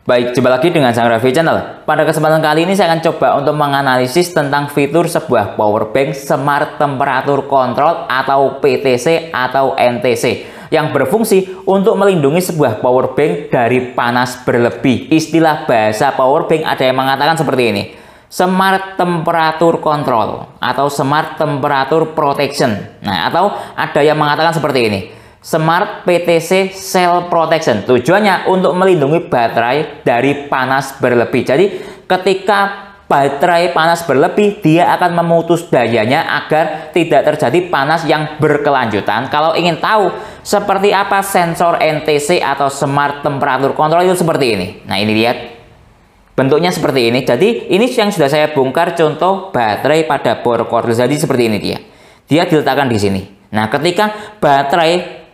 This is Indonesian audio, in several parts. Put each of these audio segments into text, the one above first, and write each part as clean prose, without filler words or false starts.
Baik, jumpa lagi dengan Sang Raffi Channel. Pada kesempatan kali ini saya akan coba untuk menganalisis tentang fitur sebuah power bank Smart Temperature Control atau PTC atau NTC yang berfungsi untuk melindungi sebuah power bank dari panas berlebih. Istilah bahasa power bank ada yang mengatakan seperti ini: Smart Temperature Control atau Smart Temperature Protection. Nah, atau ada yang mengatakan seperti ini: Smart PTC Cell Protection. Tujuannya untuk melindungi baterai dari panas berlebih. Jadi ketika baterai panas berlebih, dia akan memutus dayanya agar tidak terjadi panas yang berkelanjutan. Kalau ingin tahu seperti apa sensor NTC atau Smart Temperature Control, itu seperti ini. Nah, ini lihat. Bentuknya seperti ini. Jadi ini yang sudah saya bongkar contoh baterai pada bor cordless. Jadi seperti ini dia. Dia diletakkan di sini. Nah,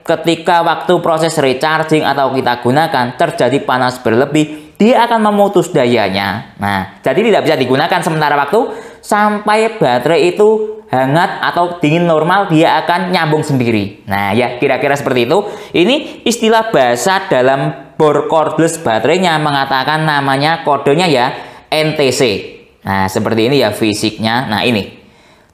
ketika waktu proses recharging atau kita gunakan terjadi panas berlebih, dia akan memutus dayanya. Nah, jadi tidak bisa digunakan sementara waktu sampai baterai itu hangat atau dingin normal, dia akan nyambung sendiri. Nah, ya kira-kira seperti itu. Ini istilah bahasa dalam bor cordless baterainya mengatakan namanya kodenya ya NTC. Nah, seperti ini ya fisiknya. Nah, ini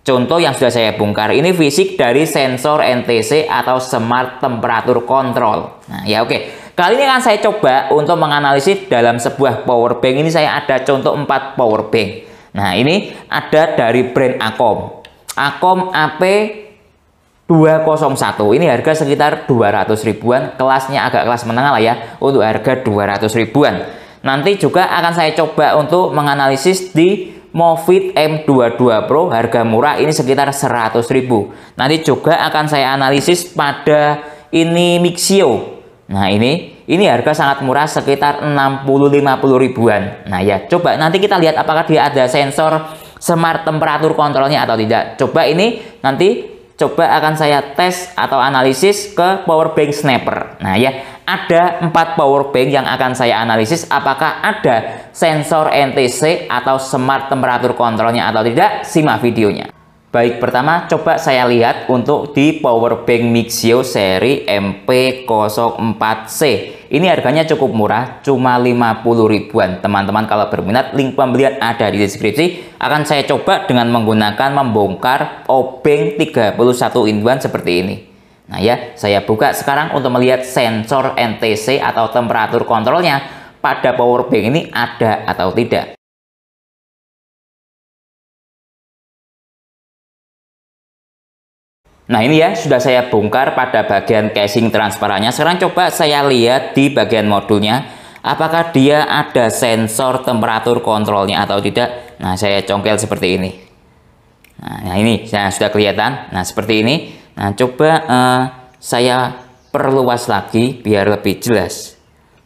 contoh yang sudah saya bongkar, ini fisik dari sensor NTC atau Smart Temperature Control. Nah, ya oke. Kali ini akan saya coba untuk menganalisis dalam sebuah power bank. Ini saya ada contoh 4 power bank. Nah, ini ada dari brand Acom. Acom AP201. Ini harga sekitar 200 ribuan. Kelasnya agak kelas menengah lah ya. Untuk harga 200 ribuan. Nanti juga akan saya coba untuk menganalisis di Movit M22 Pro, harga murah ini sekitar 100 ribu. Nanti juga akan saya analisis pada ini Mixio. Nah, ini harga sangat murah sekitar 60-50 ribuan. Nah, ya coba nanti kita lihat apakah dia ada sensor Smart Temperature Controlnya atau tidak. Coba ini nanti coba akan saya tes atau analisis ke power bank Snapper. Nah, ya ada 4 power bank yang akan saya analisis apakah ada sensor NTC atau Smart Temperature Controlnya atau tidak. Simak videonya. Baik, pertama coba saya lihat untuk di power bank Mixio seri MP04C. Ini harganya cukup murah, cuma 50 ribuan. Teman-teman kalau berminat, link pembelian ada di deskripsi. Akan saya coba dengan menggunakan membongkar obeng 31 in 1 seperti ini. Nah, ya saya buka sekarang untuk melihat sensor NTC atau temperatur kontrolnya pada power bank ini ada atau tidak. Nah, ini ya sudah saya bongkar pada bagian casing transparannya. Sekarang coba saya lihat di bagian modulnya apakah dia ada sensor temperatur kontrolnya atau tidak. Nah, saya congkel seperti ini. Nah, ini sudah kelihatan. Nah, seperti ini. Nah, coba saya perluas lagi biar lebih jelas.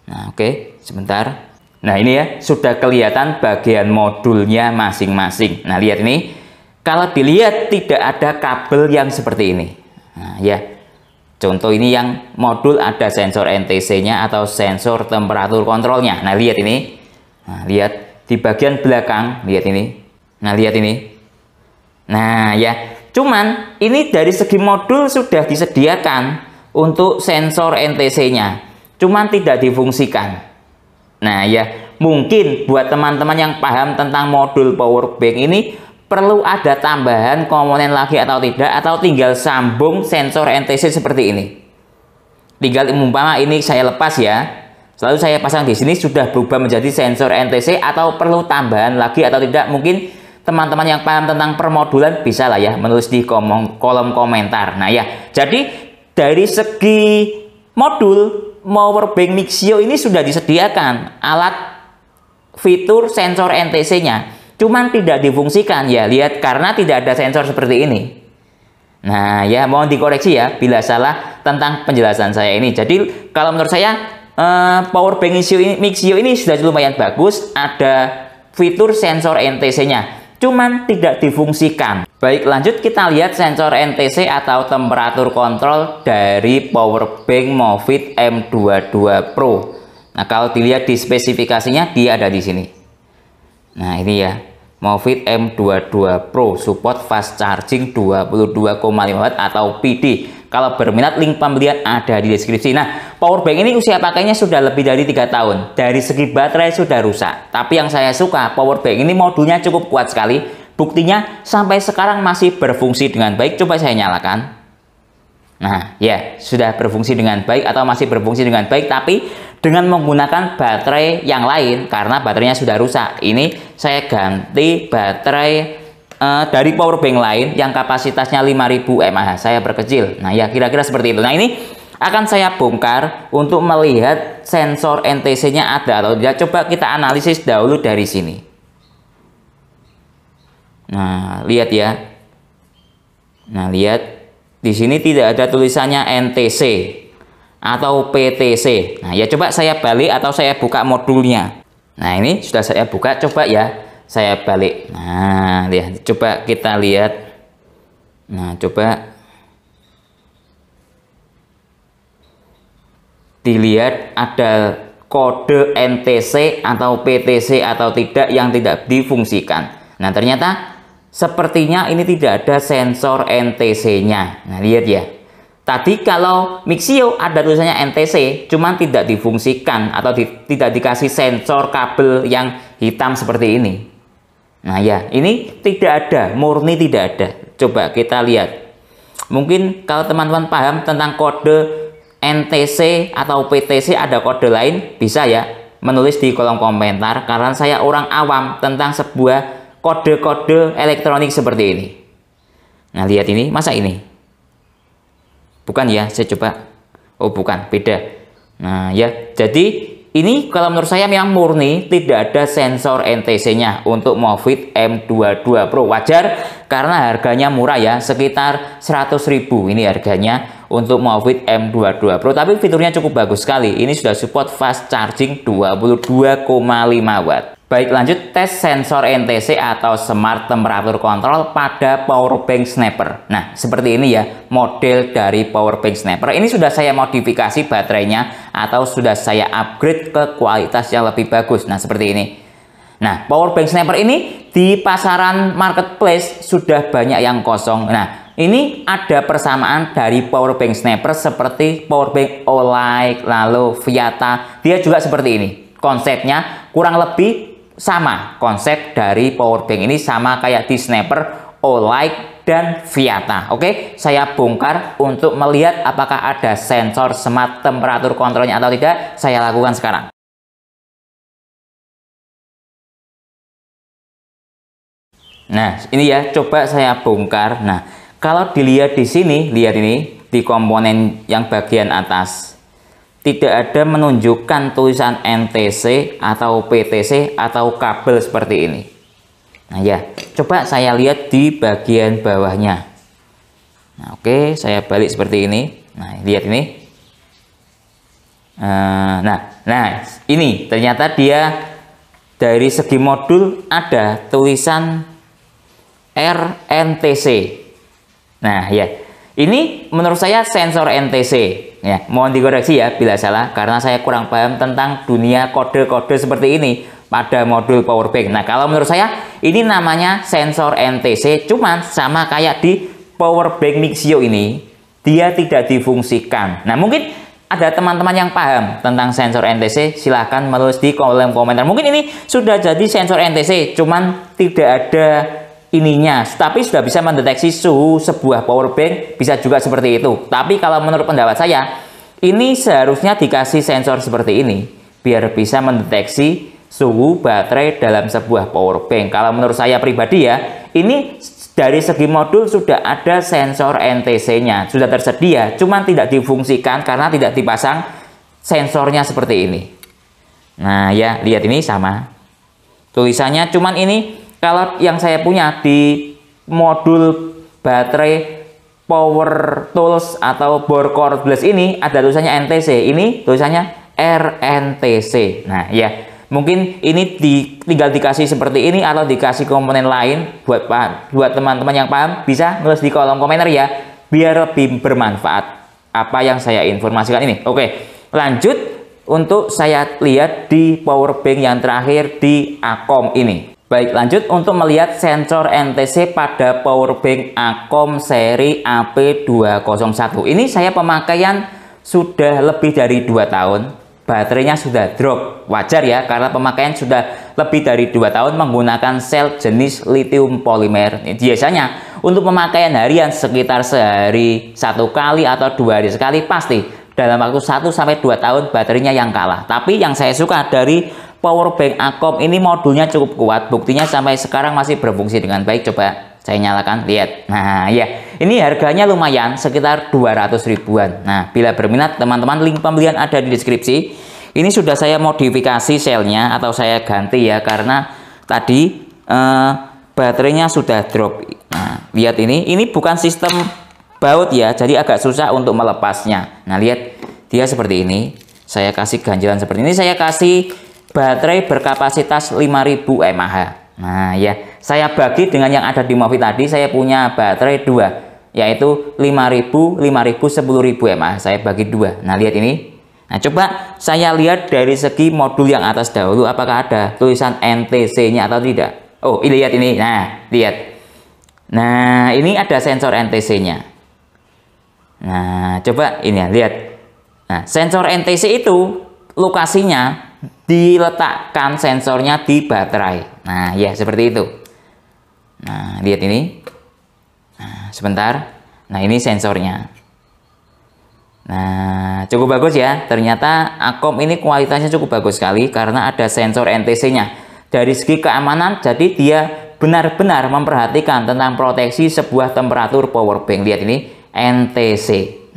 Nah, oke, sebentar. Nah, ini ya sudah kelihatan bagian modulnya masing-masing. Nah, lihat ini. Kalau dilihat tidak ada kabel yang seperti ini. Nah, ya. Contoh ini yang modul ada sensor NTC-nya atau sensor temperatur kontrolnya. Nah, lihat ini. Nah, lihat di bagian belakang, lihat ini. Nah, lihat ini. Nah, ya. Cuman ini dari segi modul sudah disediakan untuk sensor NTC-nya. Cuman tidak difungsikan. Nah, ya. Mungkin buat teman-teman yang paham tentang modul power bank ini perlu ada tambahan komponen lagi atau tidak, atau tinggal sambung sensor NTC seperti ini. Tinggal umpama ini saya lepas ya, lalu saya pasang di sini sudah berubah menjadi sensor NTC, atau perlu tambahan lagi atau tidak. Mungkin teman-teman yang paham tentang permodulan bisa lah ya menulis di kolom komentar. Nah, ya jadi dari segi modul power bank Mixio ini sudah disediakan alat fitur sensor NTC-nya. Cuman tidak difungsikan ya, lihat karena tidak ada sensor seperti ini. Nah, ya mohon dikoreksi ya bila salah tentang penjelasan saya ini. Jadi kalau menurut saya power bank Mixio ini sudah lumayan bagus, ada fitur sensor NTC-nya. Cuman tidak difungsikan. Baik, lanjut kita lihat sensor NTC atau temperatur kontrol dari power bank Movit M22 Pro. Nah, kalau dilihat di spesifikasinya dia ada di sini. Nah, ini ya. Movit M22 Pro support fast charging 22,5 Watt atau PD. Kalau berminat link pembelian ada di deskripsi. Nah, power bank ini usia pakainya sudah lebih dari 3 tahun. Dari segi baterai sudah rusak. Tapi yang saya suka, power bank ini modulnya cukup kuat sekali. Buktinya sampai sekarang masih berfungsi dengan baik. Coba saya nyalakan. Nah, ya, sudah berfungsi dengan baik atau masih berfungsi dengan baik, tapi dengan menggunakan baterai yang lain karena baterainya sudah rusak. Ini saya ganti baterai dari power bank lain yang kapasitasnya 5000 mAh. Saya perkecil. Nah, ya kira-kira seperti itu. Nah, ini akan saya bongkar untuk melihat sensor NTC-nya ada atau tidak. Coba kita analisis dahulu dari sini. Nah, lihat ya. Nah, lihat. Di sini tidak ada tulisannya NTC atau PTC. Nah, ya coba saya balik atau saya buka modulnya. Nah, ini sudah saya buka, coba ya saya balik. Nah, lihat, coba kita lihat. Nah, coba dilihat ada kode NTC atau PTC atau tidak yang tidak difungsikan. Nah, ternyata sepertinya ini tidak ada sensor NTC-nya. Nah, lihat ya. Tadi kalau Mixio ada tulisannya NTC, cuman tidak difungsikan atau tidak dikasih sensor kabel yang hitam seperti ini. Nah, ya, ini tidak ada, murni tidak ada. Coba kita lihat. Mungkin kalau teman-teman paham tentang kode NTC atau PTC ada kode lain, bisa ya menulis di kolom komentar karena saya orang awam tentang sebuah kode-kode elektronik seperti ini. Nah, lihat ini, masa ini? Bukan ya, saya coba. Oh, bukan, beda. Nah, ya, jadi ini kalau menurut saya memang murni tidak ada sensor NTC-nya untuk Movit M22 Pro. Wajar karena harganya murah ya, sekitar 100.000 ini harganya untuk Movit M22 Pro. Tapi fiturnya cukup bagus sekali. Ini sudah support fast charging 22,5 watt. Baik, lanjut tes sensor NTC atau Smart Temperature Control pada powerbank snapper. Nah, seperti ini ya model dari powerbank snapper. Ini sudah saya modifikasi baterainya atau sudah saya upgrade ke kualitas yang lebih bagus. Nah, seperti ini. Nah, powerbank snapper ini di pasaran marketplace sudah banyak yang kosong. Nah, ini ada persamaan dari powerbank snapper seperti powerbank Olight, lalu Viata. Dia juga seperti ini. Konsepnya kurang lebih sama, konsep dari powerbank ini sama kayak di snapper, Olight, dan Viata. Oke, saya bongkar untuk melihat apakah ada sensor smart temperature controlnya atau tidak. Saya lakukan sekarang. Nah, ini ya, coba saya bongkar. Nah, kalau dilihat di sini, lihat ini di komponen yang bagian atas. Tidak ada menunjukkan tulisan NTC atau PTC atau kabel seperti ini. Nah, ya, coba saya lihat di bagian bawahnya. Nah, oke, saya balik seperti ini. Nah, lihat ini. Nah, ini ternyata dia dari segi modul ada tulisan RNTC. Nah, ya, ini menurut saya sensor NTC. Ya, mohon dikoreksi ya bila salah karena saya kurang paham tentang dunia kode-kode seperti ini pada modul powerbank. Nah, kalau menurut saya ini namanya sensor NTC, cuman sama kayak di powerbank Mixio ini, dia tidak difungsikan. Nah, mungkin ada teman-teman yang paham tentang sensor NTC, silahkan menulis di kolom komentar. Mungkin ini sudah jadi sensor NTC, cuman tidak ada ininya, tapi sudah bisa mendeteksi suhu sebuah powerbank, bisa juga seperti itu. Tapi kalau menurut pendapat saya, ini seharusnya dikasih sensor seperti ini biar bisa mendeteksi suhu baterai dalam sebuah powerbank. Kalau menurut saya pribadi ya, ini dari segi modul sudah ada sensor NTC-nya, sudah tersedia, cuman tidak difungsikan karena tidak dipasang sensornya seperti ini. Nah, ya, lihat ini sama. Tulisannya cuman ini. Kalau yang saya punya di modul baterai power tools atau bore cordless ini ada tulisannya NTC, ini tulisannya RNTC. Nah, ya, mungkin ini tinggal dikasih seperti ini atau dikasih komponen lain buat teman-teman yang paham bisa nulis di kolom komentar ya, biar lebih bermanfaat apa yang saya informasikan ini. Oke, lanjut untuk saya lihat di powerbank yang terakhir di Acom ini. Baik, lanjut untuk melihat sensor NTC pada powerbank Acom seri AP201. Ini saya pemakaian sudah lebih dari 2 tahun, baterainya sudah drop. Wajar ya, karena pemakaian sudah lebih dari 2 tahun menggunakan sel jenis lithium polimer. Biasanya untuk pemakaian harian sekitar sehari 1 kali atau 2 hari sekali, pasti dalam waktu 1-2 tahun baterainya yang kalah. Tapi yang saya suka dari power bank Akom ini, modulnya cukup kuat, buktinya sampai sekarang masih berfungsi dengan baik. Coba saya nyalakan, lihat. Nah ya, ini harganya lumayan, sekitar 200 ribuan. Nah, bila berminat teman-teman, link pembelian ada di deskripsi. Ini sudah saya modifikasi selnya atau saya ganti ya, karena tadi baterainya sudah drop. Nah, lihat ini bukan sistem baut ya, jadi agak susah untuk melepasnya. Nah, lihat dia seperti ini. Saya kasih ganjalan seperti ini, saya kasih baterai berkapasitas 5000 mAh. Nah ya, saya bagi dengan yang ada di Movit tadi, saya punya baterai 2, yaitu 5000, 10.000 mAh. Saya bagi 2. Nah, lihat ini. Nah, coba saya lihat dari segi modul yang atas dahulu, apakah ada tulisan NTC-nya atau tidak. Oh, ini lihat ini. Nah, lihat. Nah, ini ada sensor NTC-nya. Nah, coba ini ya, lihat. Nah, sensor NTC itu lokasinya diletakkan sensornya di baterai. Nah ya, seperti itu. Nah, lihat ini. Nah, sebentar. Nah, ini sensornya. Nah, cukup bagus ya. Ternyata Akom ini kualitasnya cukup bagus sekali karena ada sensor NTC-nya. Dari segi keamanan, jadi dia benar-benar memperhatikan tentang proteksi sebuah temperatur power bank. Lihat ini, NTC.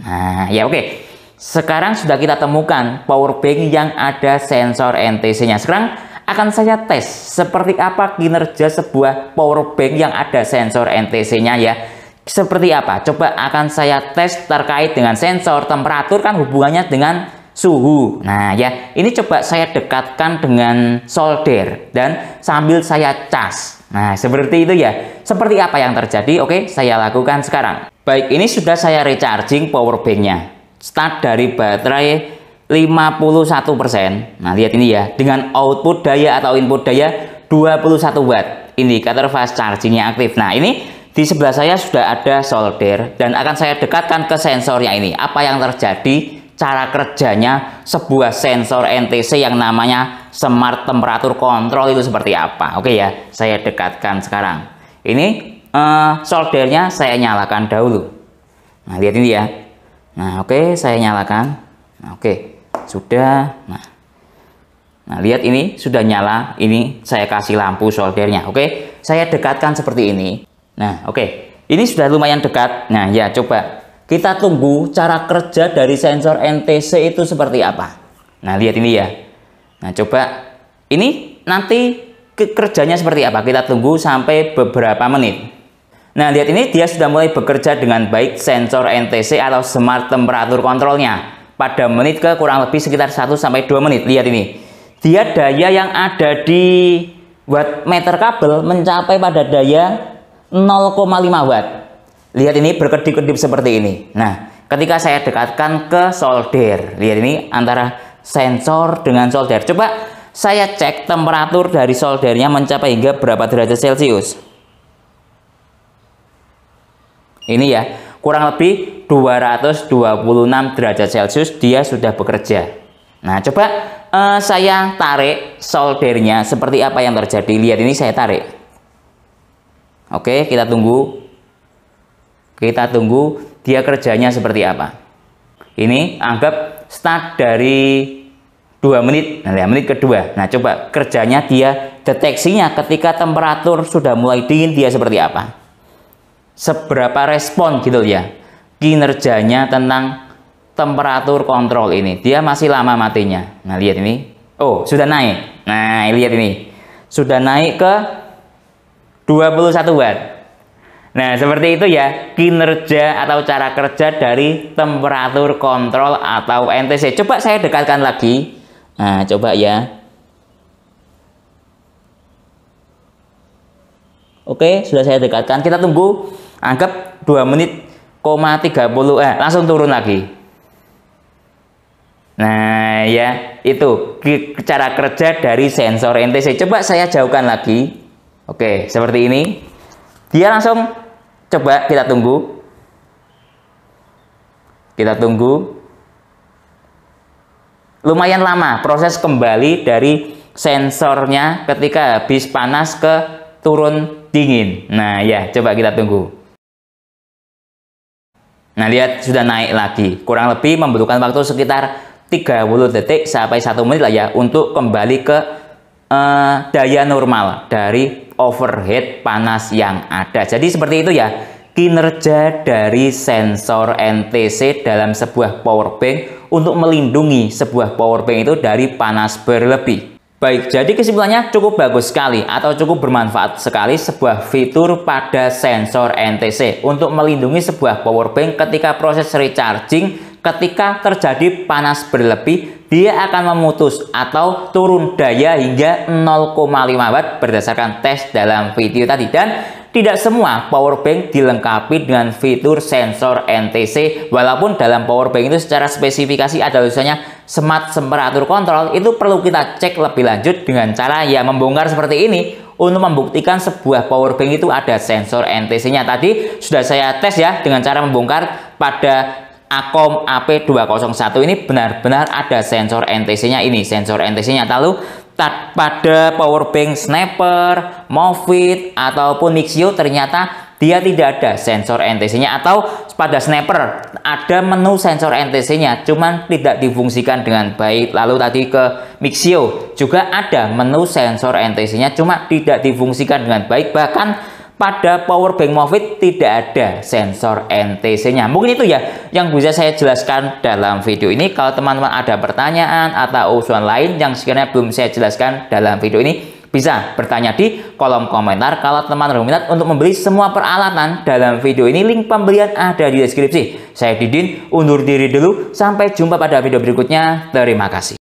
Nah ya, oke. Sekarang sudah kita temukan power bank yang ada sensor NTC-nya. Sekarang akan saya tes seperti apa kinerja sebuah power bank yang ada sensor NTC-nya ya. Seperti apa? Coba akan saya tes terkait dengan sensor temperatur, kan hubungannya dengan suhu. Nah ya, ini coba saya dekatkan dengan solder dan sambil saya cas. Nah, seperti itu ya. Seperti apa yang terjadi? Oke, saya lakukan sekarang. Baik, ini sudah saya recharging power bank-nya. Start dari baterai 51%. Nah, lihat ini ya, dengan output daya atau input daya 21 watt. Indikator fast chargingnya aktif. Nah, ini di sebelah saya sudah ada solder dan akan saya dekatkan ke sensornya ini. Apa yang terjadi? Cara kerjanya sebuah sensor NTC yang namanya Smart Temperature Control itu seperti apa? Oke ya, saya dekatkan sekarang. Ini soldernya saya nyalakan dahulu. Nah, lihat ini ya. Nah, oke, saya nyalakan. Nah, oke, sudah. Nah, lihat ini sudah nyala. Ini saya kasih lampu soldernya. Oke, saya dekatkan seperti ini. Nah, oke, ini sudah lumayan dekat. Nah, ya, coba kita tunggu cara kerja dari sensor NTC itu seperti apa. Nah, lihat ini ya. Nah, coba ini nanti kerjanya seperti apa. Kita tunggu sampai beberapa menit. Nah, lihat ini dia sudah mulai bekerja dengan baik sensor NTC atau Smart Temperature Control-nya. Pada menit ke kurang lebih sekitar 1-2 menit. Lihat ini. Dia daya yang ada di wattmeter kabel mencapai pada daya 0,5 watt. Lihat ini berkedip-kedip seperti ini. Nah, ketika saya dekatkan ke solder, lihat ini antara sensor dengan solder. Coba saya cek temperatur dari soldernya mencapai hingga berapa derajat Celcius. Ini ya, kurang lebih 226 derajat Celcius dia sudah bekerja. Nah, coba saya tarik soldernya, seperti apa yang terjadi. Lihat ini, saya tarik. Oke, kita tunggu. Kita tunggu dia kerjanya seperti apa. Ini anggap start dari 2 menit. Nah, menit kedua. Nah, coba kerjanya dia, deteksinya ketika temperatur sudah mulai dingin dia seperti apa. Seberapa respon gitu ya kinerjanya tentang temperatur kontrol ini. Dia masih lama matinya. Nah, lihat ini. Oh, sudah naik. Nah, lihat ini. Sudah naik ke 21 watt. Nah, seperti itu ya kinerja atau cara kerja dari temperatur kontrol atau NTC. Coba saya dekatkan lagi. Nah, coba ya. Oke, sudah saya dekatkan. Kita tunggu. Anggap 2 menit, 30. Langsung turun lagi. Nah, ya, itu cara kerja dari sensor NTC. Coba saya jauhkan lagi. Oke, seperti ini. Dia langsung, coba kita tunggu. Kita tunggu. lumayan lama proses kembali dari sensornya ketika habis panas ke turun dingin. Nah ya, coba kita tunggu. Nah lihat, sudah naik lagi, kurang lebih membutuhkan waktu sekitar 30 detik sampai 1 menit lah ya untuk kembali ke daya normal dari overheat panas yang ada. Jadi seperti itu ya kinerja dari sensor NTC dalam sebuah power bank untuk melindungi sebuah power bank itu dari panas berlebih. Baik, jadi kesimpulannya cukup bagus sekali atau cukup bermanfaat sekali sebuah fitur pada sensor NTC untuk melindungi sebuah power bank ketika proses recharging. Ketika terjadi panas berlebih, dia akan memutus atau turun daya hingga 0,5 watt berdasarkan tes dalam video tadi. Dan tidak semua power bank dilengkapi dengan fitur sensor NTC, walaupun dalam power bank itu secara spesifikasi ada tulisannya Smart Temperature Control. Itu perlu kita cek lebih lanjut dengan cara ya membongkar seperti ini untuk membuktikan sebuah power bank itu ada sensor NTC-nya. Tadi sudah saya tes ya dengan cara membongkar pada Acom AP201 ini benar-benar ada sensor NTC-nya ini, sensor NTC-nya. Lalu pada power bank Snapper, Movit ataupun Mixio ternyata dia tidak ada sensor NTC-nya, atau pada Snapper ada menu sensor NTC-nya cuman tidak difungsikan dengan baik. Lalu tadi ke Mixio juga ada menu sensor NTC-nya cuma tidak difungsikan dengan baik. Bahkan pada power bank Movit tidak ada sensor NTC-nya. Mungkin itu ya yang bisa saya jelaskan dalam video ini. Kalau teman-teman ada pertanyaan atau usulan lain yang sekiranya belum saya jelaskan dalam video ini, bisa bertanya di kolom komentar. Kalau teman-teman berminat untuk membeli semua peralatan dalam video ini, link pembelian ada di deskripsi. Saya Didin, undur diri dulu. Sampai jumpa pada video berikutnya. Terima kasih.